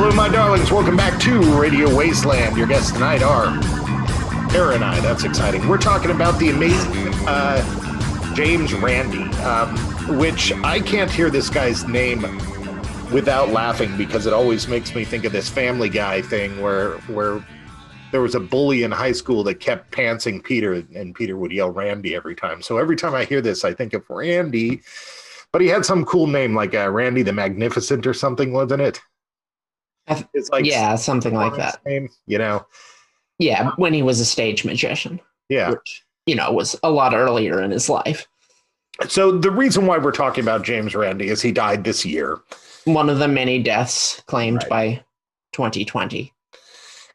Hello, my darlings. Welcome back to Radio Wasteland. Your guests tonight are Tara and I. That's exciting. We're talking about the amazing James Randi, which I can't hear this guy's name without laughing because it always makes me think of this Family Guy thing where there was a bully in high school that kept pantsing Peter, and Peter would yell Randy every time. So every time I hear this, I think of Randy. But he had some cool name like Randy the Magnificent or something, wasn't it? It's like something like that. Name, you know? Yeah, when he was a stage magician. Yeah. Which, was a lot earlier in his life. So the reason why we're talking about James Randi is he died this year. One of the many deaths claimed by 2020.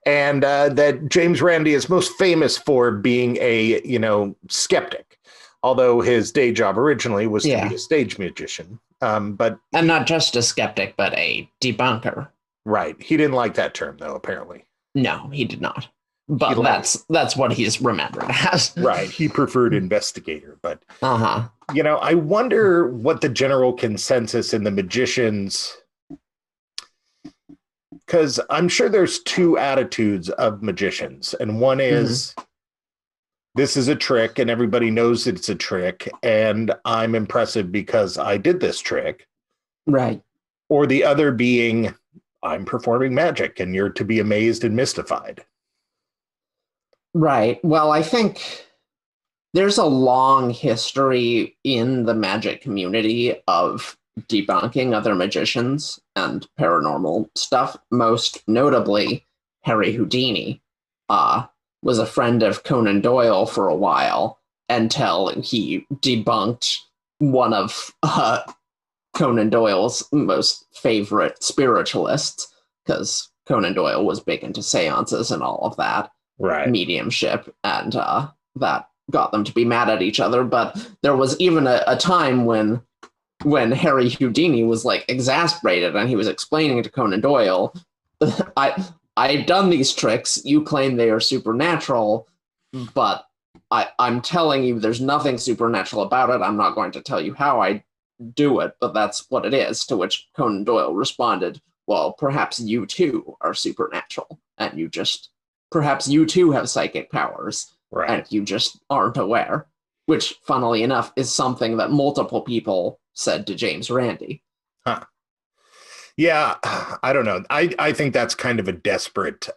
And that James Randi is most famous for being a, skeptic. Although his day job originally was to be a stage magician. And not just a skeptic, but a debunker. Right. He didn't like that term, though, apparently. No, he did not. But that's what he's remembered as. Right. He preferred investigator. But, I wonder what the general consensus in the magicians... Because I'm sure there's two attitudes of magicians. And one is, this is a trick, and everybody knows it's a trick, and I'm impressive because I did this trick. Right. Or the other being... I'm performing magic and you're to be amazed and mystified. Right. Well, I think there's a long history in the magic community of debunking other magicians and paranormal stuff. Most notably, Harry Houdini was a friend of Conan Doyle for a while until he debunked one of Conan Doyle's most favorite spiritualists, because Conan Doyle was big into seances and all of that, mediumship, and that got them to be mad at each other. But there was even a time when Harry Houdini was like exasperated and he was explaining to Conan Doyle, I've done these tricks, you claim they are supernatural, but I'm telling you there's nothing supernatural about it. I'm not going to tell you how I do it, but that's what it is. To which Conan Doyle responded, well, perhaps you too are supernatural, and perhaps you too have psychic powers, and you just aren't aware. Which, funnily enough, is something that multiple people said to James Randi. Huh. Yeah, I don't know. I think that's kind of a desperate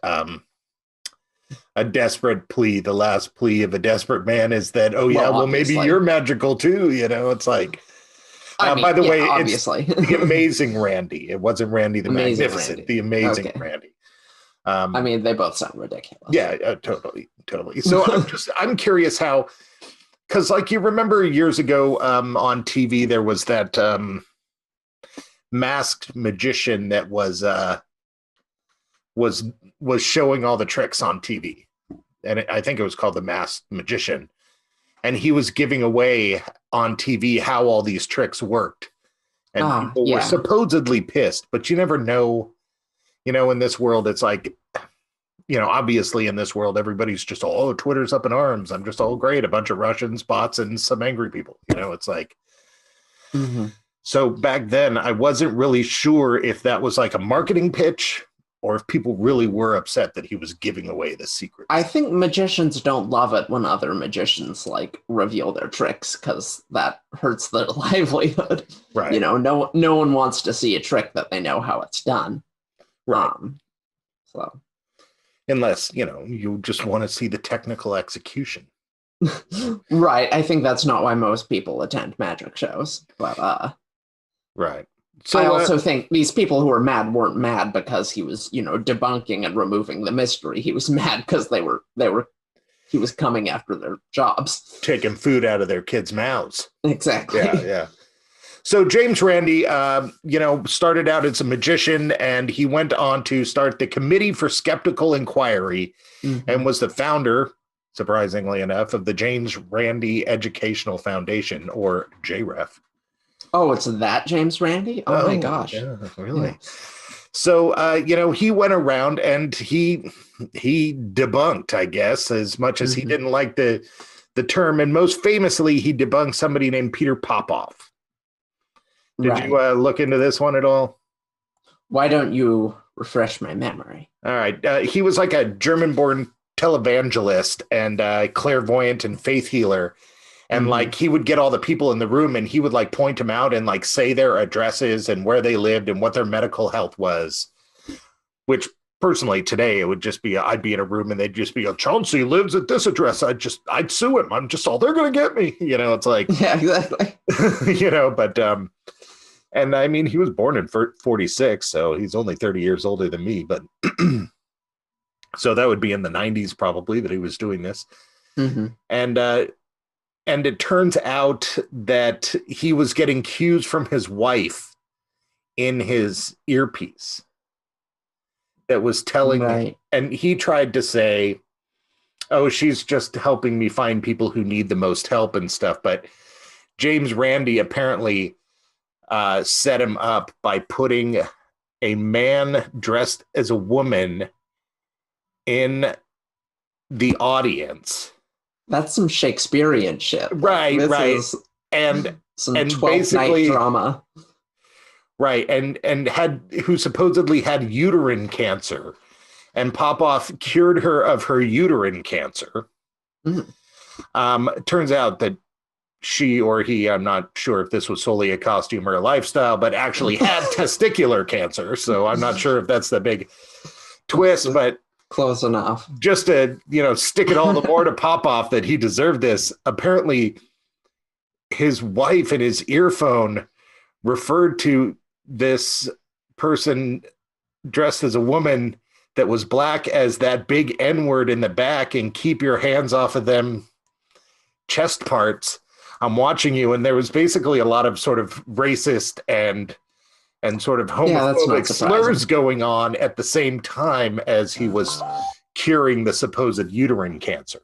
plea. The last plea of a desperate man is that, maybe you're magical too. It's like... by the way, obviously. It's the amazing Randy. It wasn't Randy the Magnificent. Randy. The amazing Randy. They both sound ridiculous. Yeah, totally. So I'm curious how, because like you remember years ago on TV there was that masked magician that was showing all the tricks on TV, and I think it was called The Masked Magician. And he was giving away on TV how all these tricks worked. And people were supposedly pissed, but you never know, in this world, it's like, obviously in this world, everybody's just, Twitter's up in arms. I'm just all great. A bunch of Russians, bots, and some angry people, it's like. So back then I wasn't really sure if that was like a marketing pitch or if people really were upset that he was giving away the secret. I think magicians don't love it when other magicians reveal their tricks, because that hurts their livelihood. Right. No one wants to see a trick that they know how it's done. Right. So unless, you just want to see the technical execution. Right. I think that's not why most people attend magic shows. But right. So I also think these people who were mad weren't mad because he was, debunking and removing the mystery. He was mad because he was coming after their jobs. Taking food out of their kids' mouths. Exactly. Yeah. So James Randi, started out as a magician, and he went on to start the Committee for Skeptical Inquiry and was the founder, surprisingly enough, of the James Randi Educational Foundation, or JREF. Oh, it's that James Randi? Oh my gosh. Yeah, really? Yeah. So, he went around and he debunked, I guess, as much as he didn't like the term. And most famously, he debunked somebody named Peter Popoff. Did you look into this one at all? Why don't you refresh my memory. All right. He was like a German-born televangelist and clairvoyant and faith healer. And like he would get all the people in the room and he would like point them out and like say their addresses and where they lived and what their medical health was. Which personally today it would just be I'd be in a room and they'd just be Chauncey lives at this address. I'd sue him. I'm just all they're gonna get me. You know, it's like yeah, exactly. You know, but and I mean he was born in 46, so he's only 30 years older than me, but so that would be in the 90s probably that he was doing this. And it turns out that he was getting cues from his wife in his earpiece that was telling, and he tried to say, oh, she's just helping me find people who need the most help and stuff. But James Randi apparently set him up by putting a man dressed as a woman in the audience. That's some Shakespearean shit. Right, right. And some 12th night drama. Right, and who supposedly had uterine cancer, and Popoff cured her of her uterine cancer. Turns out that she or he, I'm not sure if this was solely a costume or a lifestyle, but actually had testicular cancer. So I'm not sure if that's the big twist, but close enough. Just to, stick it all the more to Popoff that he deserved this. Apparently, his wife in his earphone referred to this person dressed as a woman that was black as that big N-word in the back and keep your hands off of them chest parts. I'm watching you. And there was basically a lot of sort of racist and sort of homophobic slurs going on at the same time as he was curing the supposed uterine cancer.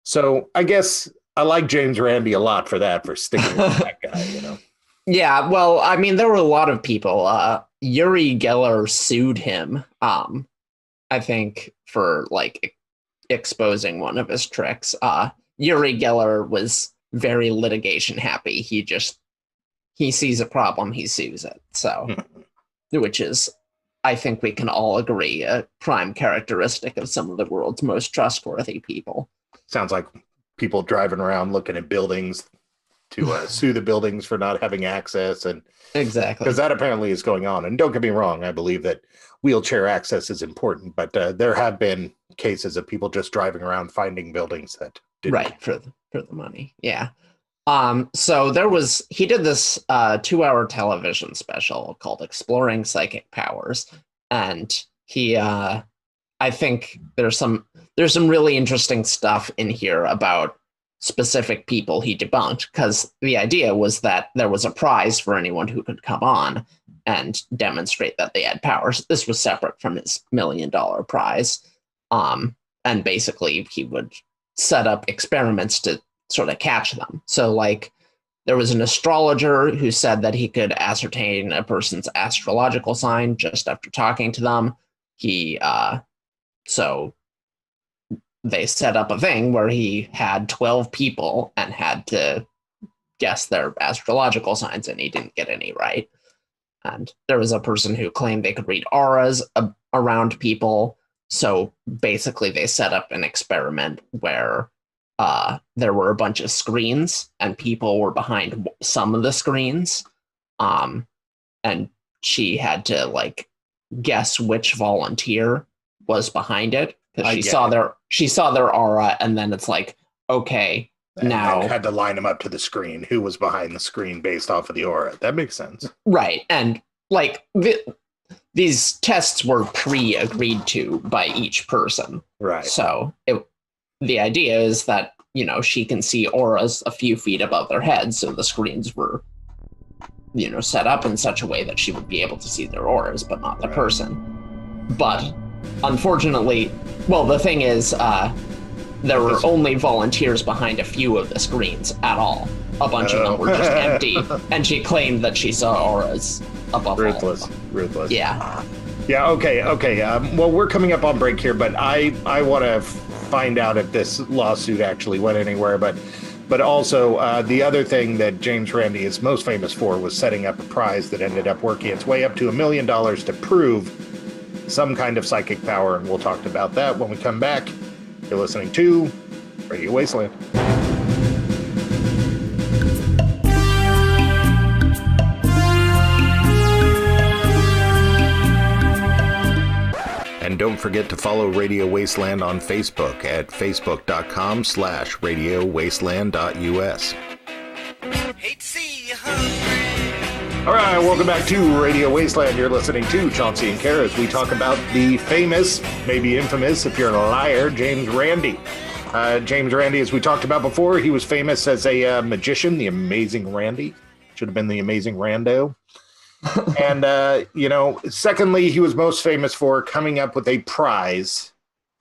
So I guess I like James Randi a lot for that, for sticking with that guy, Yeah, well, I mean, there were a lot of people. Uri Geller sued him, I think, for like exposing one of his tricks. Uri Geller was very litigation happy. He sees a problem, he sues it. So, which is, I think we can all agree, a prime characteristic of some of the world's most trustworthy people. Sounds like people driving around looking at buildings to sue the buildings for not having access. And exactly, because that apparently is going on. And don't get me wrong, I believe that wheelchair access is important, but there have been cases of people just driving around finding buildings that didn't. Right, for the money. Yeah. So he did this 2-hour television special called Exploring Psychic Powers. And he, I think there's some really interesting stuff in here about specific people he debunked, because the idea was that there was a prize for anyone who could come on and demonstrate that they had powers. This was separate from his $1 million prize. And basically he would set up experiments to sort of catch them. So like there was an astrologer who said that he could ascertain a person's astrological sign just after talking to them. So they set up a thing where he had 12 people and had to guess their astrological signs, and he didn't get any right. And there was a person who claimed they could read auras around people. So basically they set up an experiment where there were a bunch of screens and people were behind some of the screens. And she had to like guess which volunteer was behind it, because she saw their aura, and then it's like, okay, now had to line them up to the screen, who was behind the screen based off of the aura. That makes sense. Right. And like these tests were pre-agreed to by each person. Right. So the idea is that, she can see auras a few feet above their heads. So the screens were, set up in such a way that she would be able to see their auras, but not the person. But unfortunately, well, the thing is, there were only volunteers behind a few of the screens at all. A bunch of them were just empty. And she claimed that she saw auras above Ruthless. all of them. Ruthless. Yeah. Yeah, okay. Well, we're coming up on break here, but I want to find out if this lawsuit actually went anywhere. But But also, the other thing that James Randi is most famous for was setting up a prize that ended up working its way up to $1 million to prove some kind of psychic power. And we'll talk about that when we come back. You're listening to Radio Wasteland. And don't forget to follow Radio Wasteland on Facebook at facebook.com/radiowasteland.us. Hate to see you hungry. All right, welcome back to Radio Wasteland. You're listening to Chauncey and Kara as we talk about the famous, maybe infamous, if you're a liar, James Randi. James Randi, as we talked about before, he was famous as a magician, the Amazing Randi. Should have been the Amazing Rando. And, secondly, he was most famous for coming up with a prize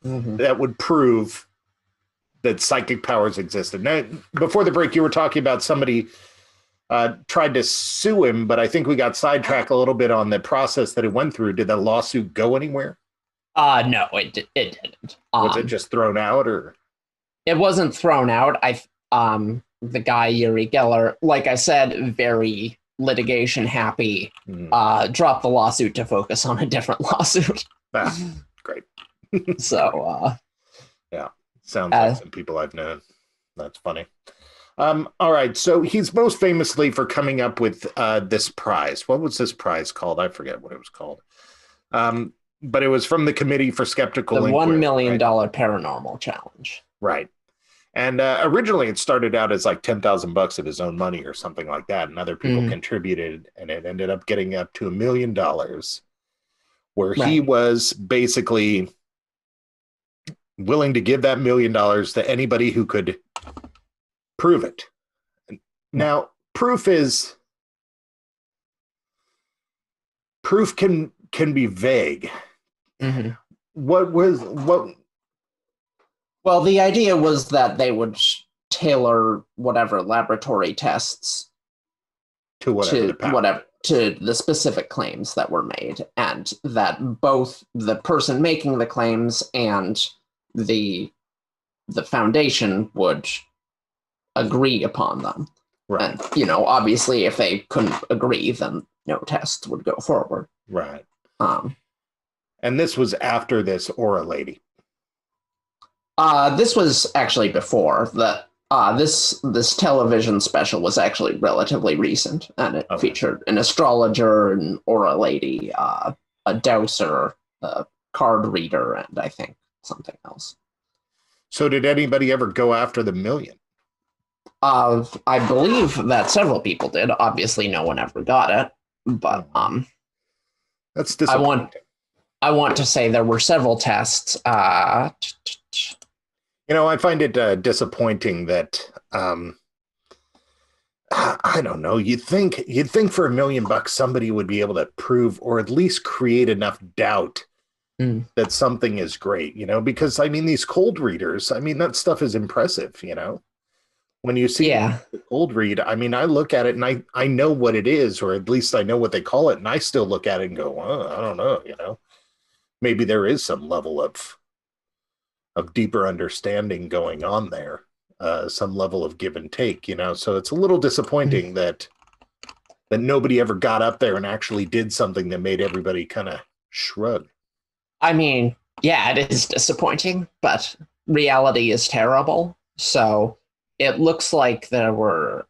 that would prove that psychic powers existed. Now, before the break, you were talking about somebody tried to sue him, but I think we got sidetracked a little bit on the process that it went through. Did the lawsuit go anywhere? No, it didn't. Was it just thrown out, or? It wasn't thrown out. The guy, Uri Geller, like I said, very litigation happy, dropped the lawsuit to focus on a different lawsuit. Great. So yeah, sounds like some people I've known. That's funny. All right, so he's most famously for coming up with this prize. What was this prize called? I forget what it was called, but it was from the Committee for Skeptical the Inquiry, $1 million paranormal challenge, right? And originally it started out as like $10,000 of his own money or something like that. And other people contributed, and it ended up getting up to $1 million, where he was basically willing to give that $1 million to anybody who could prove it. Now, proof can be vague. Well, the idea was that they would tailor whatever laboratory tests to the specific claims that were made, and that both the person making the claims and the foundation would agree upon them. Right. And, obviously, if they couldn't agree, then no tests would go forward. Right. And this was after this Aura lady. This was actually before that. This television special was actually relatively recent, and it featured an astrologer, an aura lady, a dowser, a card reader, and I think something else. So did anybody ever go after the $1 million? I believe that several people did. Obviously, no one ever got it, but that's disappointing. I want to say there were several tests. I find it disappointing that I don't know. You'd think for $1 million somebody would be able to prove or at least create enough doubt that something is great. Because these cold readers. That stuff is impressive. When you see the cold read, I look at it and I know what it is, or at least I know what they call it, and I still look at it and go, I don't know. Maybe there is some level of deeper understanding going on there, some level of give and take, so it's a little disappointing that nobody ever got up there and actually did something that made everybody kind of shrug. Yeah, it is disappointing, but reality is terrible. So it looks like there were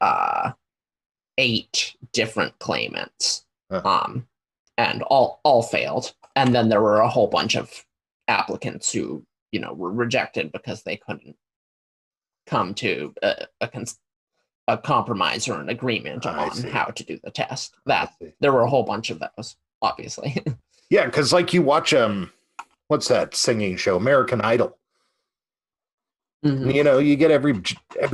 8 different claimants, and all failed. And then there were a whole bunch of applicants who were rejected because they couldn't come to a compromise or an agreement on how to do the test. There were a whole bunch of those, obviously. Yeah, because like you watch what's that singing show, American Idol? You get every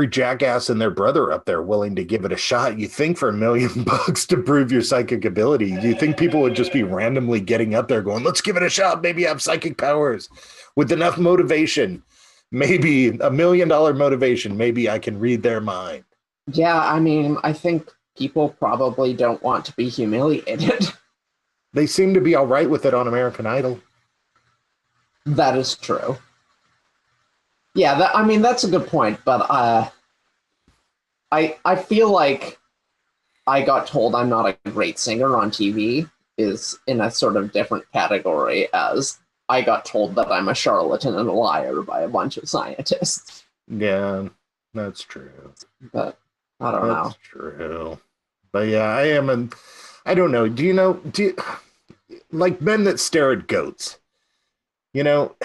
jackass and their brother up there willing to give it a shot. You think for $1 million to prove your psychic ability, do you think people would just be randomly getting up there going, let's give it a shot, maybe I have psychic powers? With enough motivation, maybe $1 million motivation, maybe I can read their mind. Yeah, I think people probably don't want to be humiliated. They seem to be all right with it on American Idol. That is true. Yeah, that's a good point, but I feel like I got told I'm not a great singer on TV is in a sort of different category as I got told that I'm a charlatan and a liar by a bunch of scientists. Yeah, that's true. But I don't know. That's true. But yeah, I don't know. Like men that stare at goats, you know,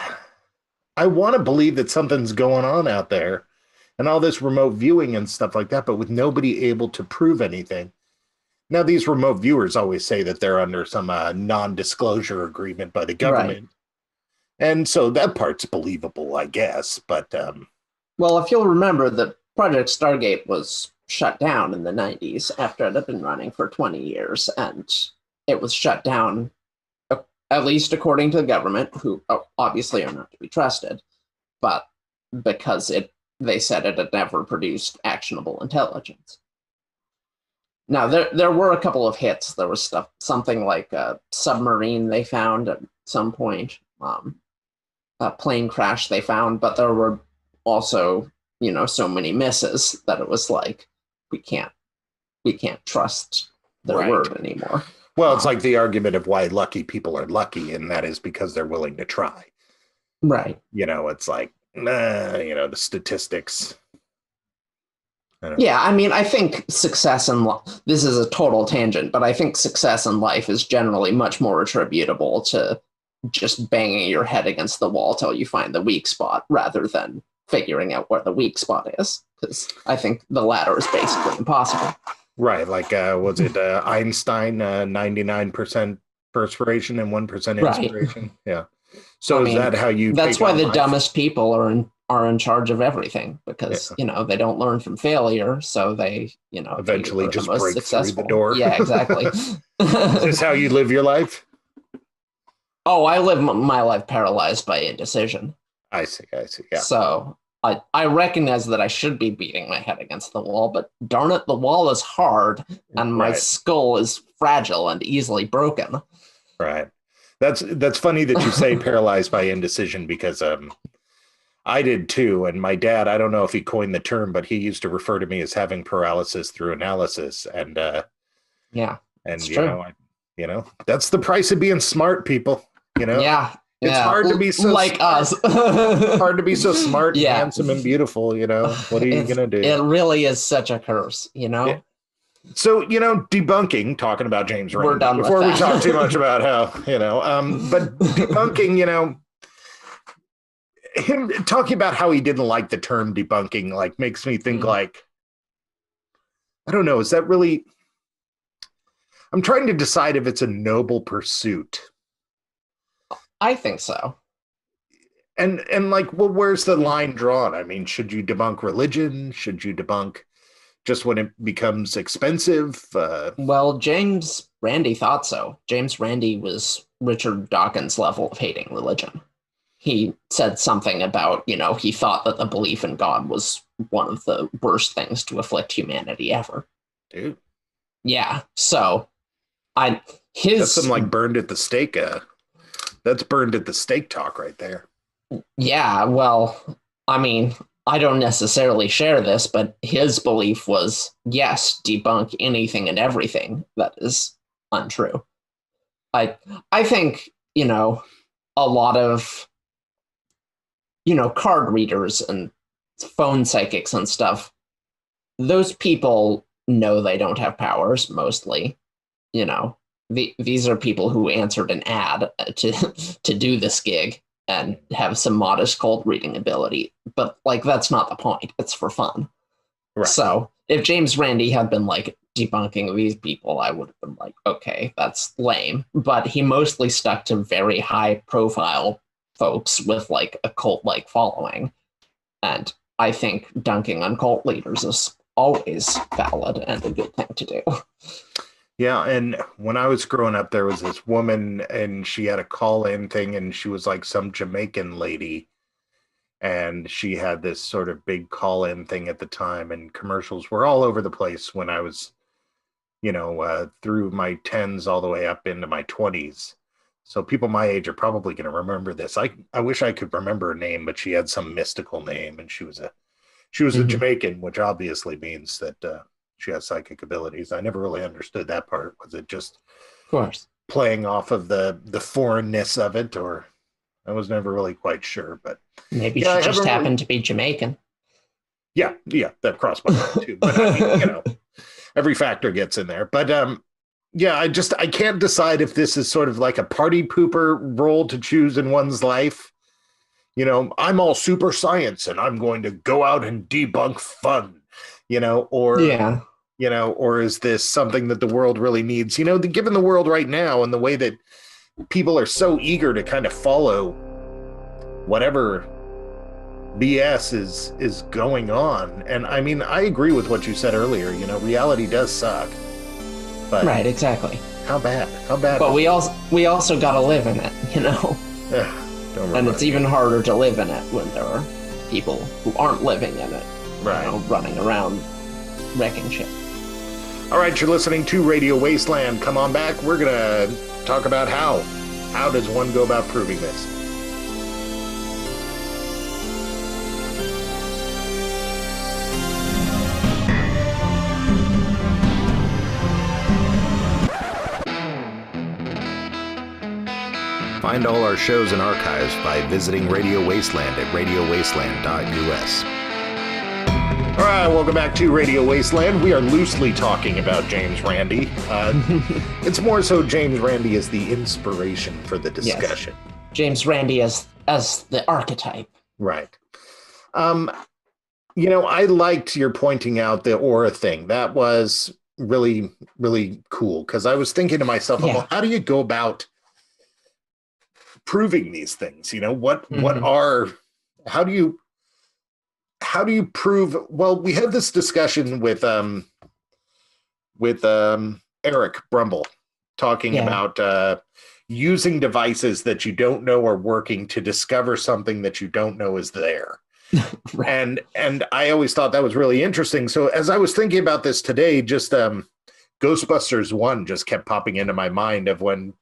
I want to believe that something's going on out there and all this remote viewing and stuff like that, but with nobody able to prove anything. Now, these remote viewers always say that they're under some non-disclosure agreement by the government. Right. And so that part's believable, I guess. But well, if you'll remember, the Project Stargate was shut down in the 90s after it had been running for 20 years. And it was shut down, at least according to the government, who obviously are not to be trusted, but because they said it had never produced actionable intelligence. Now, there were a couple of hits. There was something like a submarine they found at some point, a plane crash they found, but there were also, so many misses that it was like, we can't trust their word anymore. Well, it's like the argument of why lucky people are lucky, and that is because they're willing to try. Right. It's like, the statistics. Yeah, I mean, I think success in this is a total tangent, but I think success in life is generally much more attributable to just banging your head against the wall till you find the weak spot rather than figuring out where the weak spot is, because I think the latter is basically impossible. Right, like was it Einstein, 99% perspiration and 1% inspiration? Right. Yeah. So is that how you? That's why the dumbest people are in charge of everything, because they don't learn from failure, so they eventually just break through the door. Yeah, exactly. Is this how you live your life? Oh, I live my life paralyzed by indecision. I see. Yeah. So I recognize that I should be beating my head against the wall, but darn it, the wall is hard and my skull is fragile and easily broken. Right. That's funny that you say paralyzed by indecision, because I did too. And my dad, I don't know if he coined the term, but he used to refer to me as having paralysis through analysis. And and that's the price of being smart, people. Yeah. It's hard to be so like smart. Us. Hard to be so smart, and handsome, and beautiful. What are you gonna do? It really is such a curse. Yeah. So, debunking, talking about James Randi, we're done before we talk too much about how, but debunking, him talking about how he didn't like the term debunking, like, makes me think like, I don't know, is that really, I'm trying to decide if it's a noble pursuit. I think so. And like, well, where's the line drawn? I mean, should you debunk religion? Should you debunk just when it becomes expensive? Well, James Randi thought so. James Randi was Richard Dawkins' level of hating religion. He said something about, he thought that the belief in God was one of the worst things to afflict humanity ever. Dude. Yeah. So that's some like burned at the stake. That's burned at the stake talk right there. Yeah. Well, I mean, I don't necessarily share this, but his belief was, yes, debunk anything and everything that is untrue. I think, a lot of, card readers and phone psychics and stuff, those people know they don't have powers, mostly. These are people who answered an ad to do this gig and have some modest cold reading ability. But, that's not the point. It's for fun. Right. So if James Randi had been, debunking these people, I would have been like, okay, that's lame. But he mostly stuck to very high-profile folks with, a cult-like following. And I think dunking on cult leaders is always valid and a good thing to do. Yeah, and when I was growing up, there was this woman, and she had a call-in thing, and she was like some Jamaican lady, and she had this sort of big call-in thing at the time, and commercials were all over the place when I was, through my 10s all the way up into my 20s. So people my age are probably going to remember this. I wish I could remember her name, but she had some mystical name, and she was She was a Jamaican, which obviously means that she has psychic abilities. I never really understood that part. Was it just of course playing off of the foreignness of it, or I was never really quite sure. But maybe she just happened to be Jamaican. Yeah, that crossed my mind too. But I mean, every factor gets in there. But I can't decide if this is sort of like a party pooper role to choose in one's life. I'm all super science and I'm going to go out and debunk fun, or is this something that the world really needs? Given the world right now and the way that people are so eager to kind of follow whatever BS is going on. And I mean, I agree with what you said earlier. Reality does suck. But right, exactly. How bad? But we also got to live in it, And it's even harder to live in it when there are people who aren't living in it, right? Running around wrecking shit. All right, you're listening to Radio Wasteland. Come on back. We're gonna talk about how does one go about proving this. Find all our shows and archives by visiting Radio Wasteland at radiowasteland.us. All right, welcome back to Radio Wasteland. We are loosely talking about James Randi. It's more so James Randi as the inspiration for the discussion. Yes. James Randi as the archetype. Right. I liked your pointing out the aura thing. That was really, really cool, because I was thinking to myself, well, how do you go about proving these things? How do you prove? Well, we had this discussion with Eric Brumble talking about using devices that you don't know are working to discover something that you don't know is there. Right. And I always thought that was really interesting. So as I was thinking about this today, just Ghostbusters 1 just kept popping into my mind, of when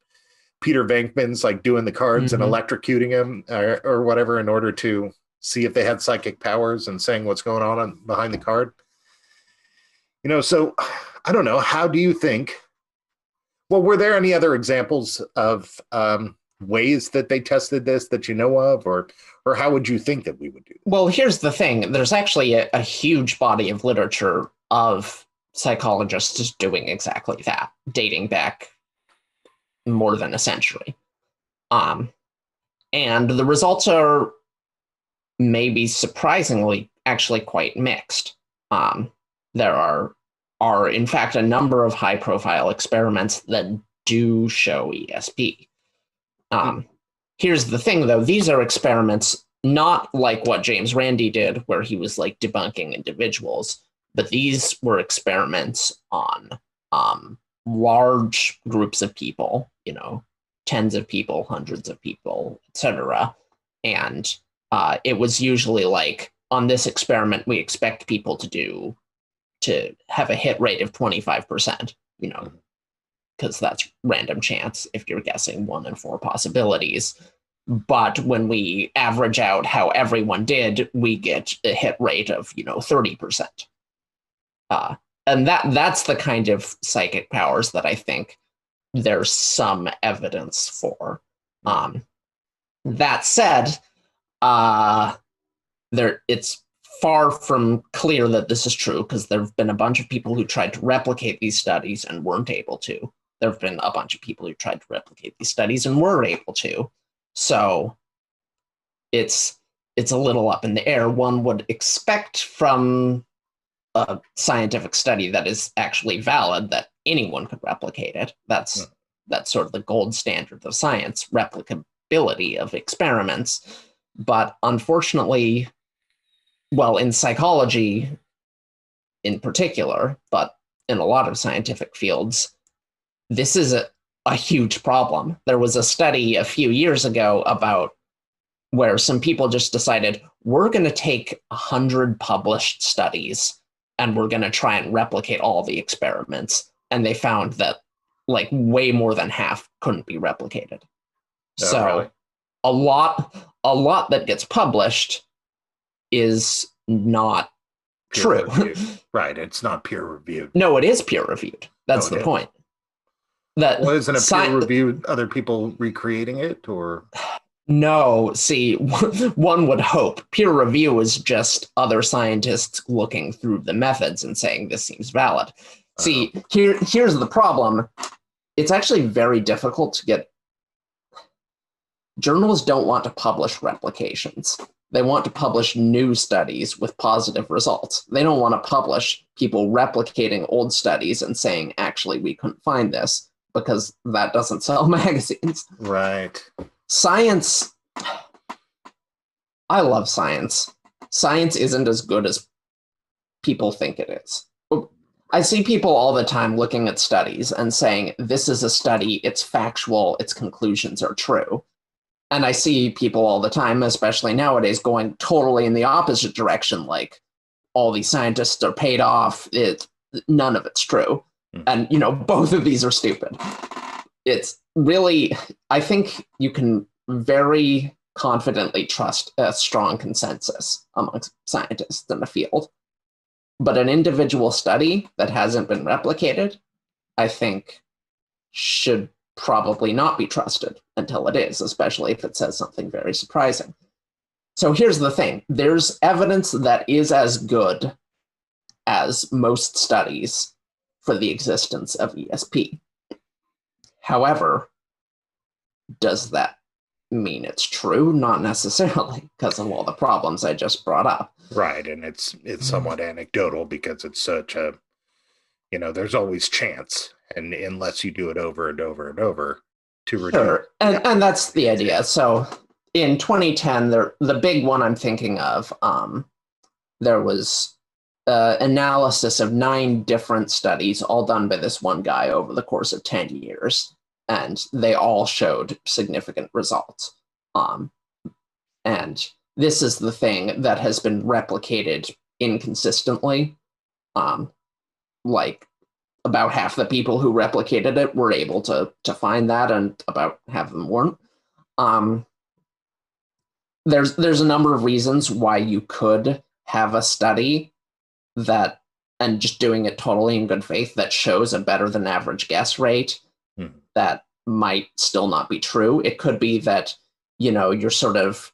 Peter Venkman's like doing the cards and electrocuting him or whatever in order to see if they had psychic powers and saying what's going on behind the card. So I don't know. How do you think? Well, were there any other examples of ways that they tested this that you know of, or how would you think that we would do that? Well, here's the thing. There's actually a huge body of literature of psychologists doing exactly that, dating back more than a century. And the results are maybe surprisingly actually quite mixed. There are in fact a number of high profile experiments that do show ESP. Here's the thing though, these are experiments not like what James Randi did, where he was like debunking individuals, but these were experiments on large groups of people, tens of people, hundreds of people, etc. And it was usually like, on this experiment, we expect people to have a hit rate of 25%, because that's random chance if you're guessing 1 in 4 possibilities. But when we average out how everyone did, we get a hit rate of, 30%. And that's the kind of psychic powers that I think there's some evidence for. That said, it's far from clear that this is true, because there have been a bunch of people who tried to replicate these studies and weren't able to. There have been a bunch of people who tried to replicate these studies and were able to. So it's a little up in the air. One would expect from a scientific study that is actually valid that anyone could replicate it. That's sort of the gold standard of science, replicability of experiments. But unfortunately, well, in psychology in particular, but in a lot of scientific fields, this is a huge problem. There was a study a few years ago about where some people just decided, we're going to take 100 published studies and we're going to try and replicate all the experiments. And they found that like way more than half couldn't be replicated. Really? a lot that gets published is not true. Right. It's not peer reviewed. No, it is peer reviewed. That's the point. That isn't it peer reviewed? Other people recreating it, or? No, see, one would hope. Peer review is just other scientists looking through the methods and saying this seems valid. See, here's the problem. It's actually very difficult to get. Journals don't want to publish replications. They want to publish new studies with positive results. They don't want to publish people replicating old studies and saying, actually, we couldn't find this, because that doesn't sell magazines. Right. Science, I love science. Science isn't as good as people think it is. I see people all the time looking at studies and saying, this is a study, it's factual, its conclusions are true. And I see people all the time, especially nowadays, going totally in the opposite direction, like all these scientists are paid off, none of it's true. And, both of these are stupid. It's really, I think you can very confidently trust a strong consensus amongst scientists in the field. But an individual study that hasn't been replicated, I think, should probably not be trusted until it is, especially if it says something very surprising. So here's the thing. There's evidence that is as good as most studies for the existence of ESP. However, does that mean it's true? Not necessarily, because of all the problems I just brought up. Right, and it's somewhat anecdotal because it's such a, there's always chance, and unless you do it over and over and over to reduce. Sure, and that's the idea. So in 2010, the big one I'm thinking of, there was analysis of 9 different studies, all done by this one guy over the course of 10 years. And they all showed significant results. And this is the thing that has been replicated inconsistently. Like about half the people who replicated it were able to find that, and about half of them weren't. There's a number of reasons why you could have a study that, and just doing it totally in good faith, that shows a better than average guess rate. That might still not be true. It could be that, you're sort of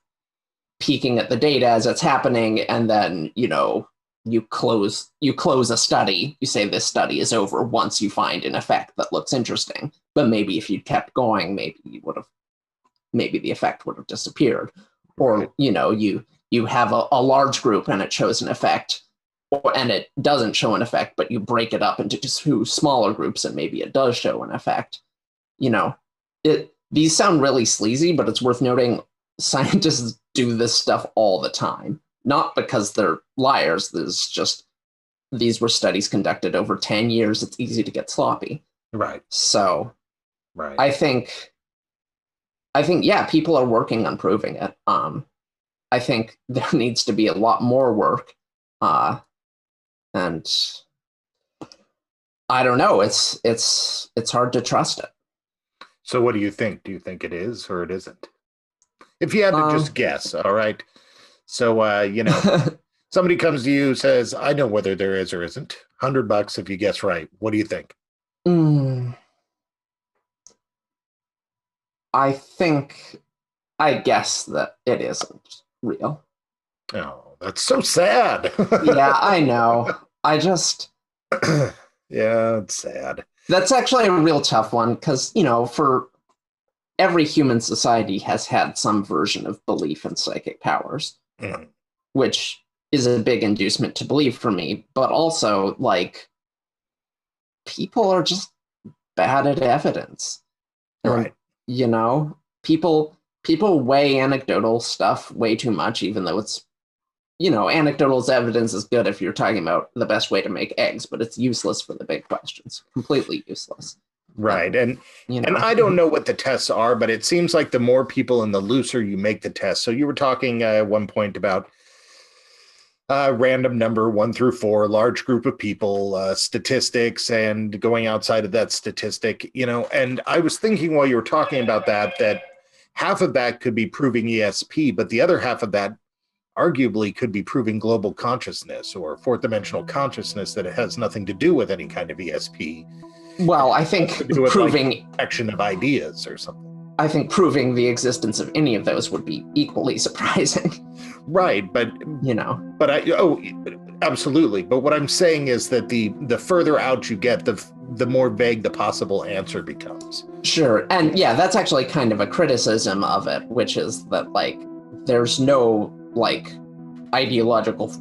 peeking at the data as it's happening, and then, you close a study. You say this study is over once you find an effect that looks interesting. But maybe if you'd kept going, maybe the effect would have disappeared. Or, you have a large group and it shows an effect, and it doesn't show an effect, but you break it up into 2 smaller groups and maybe it does show an effect. These sound really sleazy, but it's worth noting scientists do this stuff all the time. Not because they're liars. These were studies conducted over 10 years. It's easy to get sloppy. Right. So right. I think, yeah, people are working on proving it. I think there needs to be a lot more work. And I don't know. It's hard to trust it. So what do you think? Do you think it is or it isn't? If you had to just guess, all right. So, somebody comes to you, says, I know whether there is or isn't. $100 if you guess right. What do you think? I guess that it isn't real. Oh, that's so sad. Yeah, I know. Yeah, it's sad. That's actually a real tough one because, for every human society has had some version of belief in psychic powers, which is a big inducement to believe for me. But also, people are just bad at evidence. Right. And, people weigh anecdotal stuff way too much, even though it's, anecdotal evidence is good if you're talking about the best way to make eggs, but it's useless for the big questions. Completely useless. Right. And I don't know what the tests are, but it seems like the more people and the looser you make the test. So you were talking at one point about random number 1 through 4, large group of people, statistics, and going outside of that statistic, and I was thinking while you were talking about that half of that could be proving ESP, but the other half of that arguably could be proving global consciousness or fourth dimensional consciousness that it has nothing to do with any kind of ESP. Well, I think proving like action of ideas or something. I think proving the existence of any of those would be equally surprising. Right, but absolutely. But what I'm saying is that the further out you get, the more vague the possible answer becomes. Sure. And yeah, that's actually kind of a criticism of it, which is that like there's no like ideological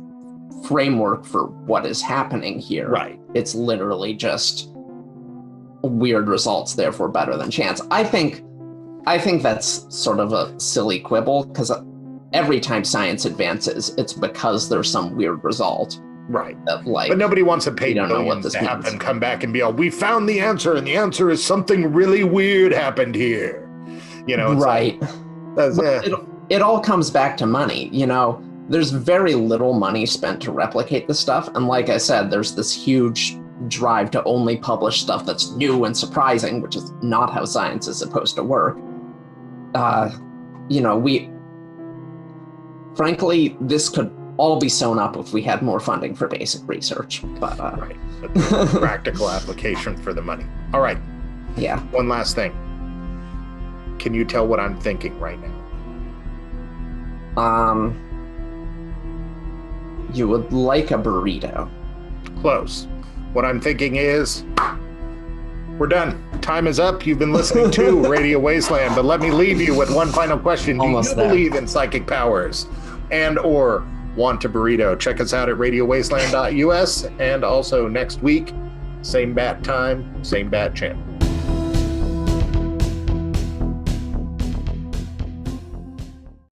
framework for what is happening here. Right. It's literally just weird results, therefore better than chance. I think that's sort of a silly quibble, because every time science advances, it's because there's some weird result. Right. That, like, but nobody wants to pay millions to have them come back and be all, we found the answer, and the answer is something really weird happened here. You know, it's right. Like, it all comes back to money. You know, there's very little money spent to replicate the stuff. And like I said, there's this huge drive to only publish stuff that's new and surprising, which is not how science is supposed to work. You know, frankly, this could all be sewn up if we had more funding for basic research. But right, but practical application for the money. All right. Yeah. One last thing. Can you tell what I'm thinking right now? You would like a burrito. Close. What I'm thinking is, we're done. Time is up. You've been listening to Radio Wasteland, but let me leave you with one final question. Do you believe in psychic powers and or want a burrito? Check us out at radiowasteland.us, and also next week, same bat time, same bat channel.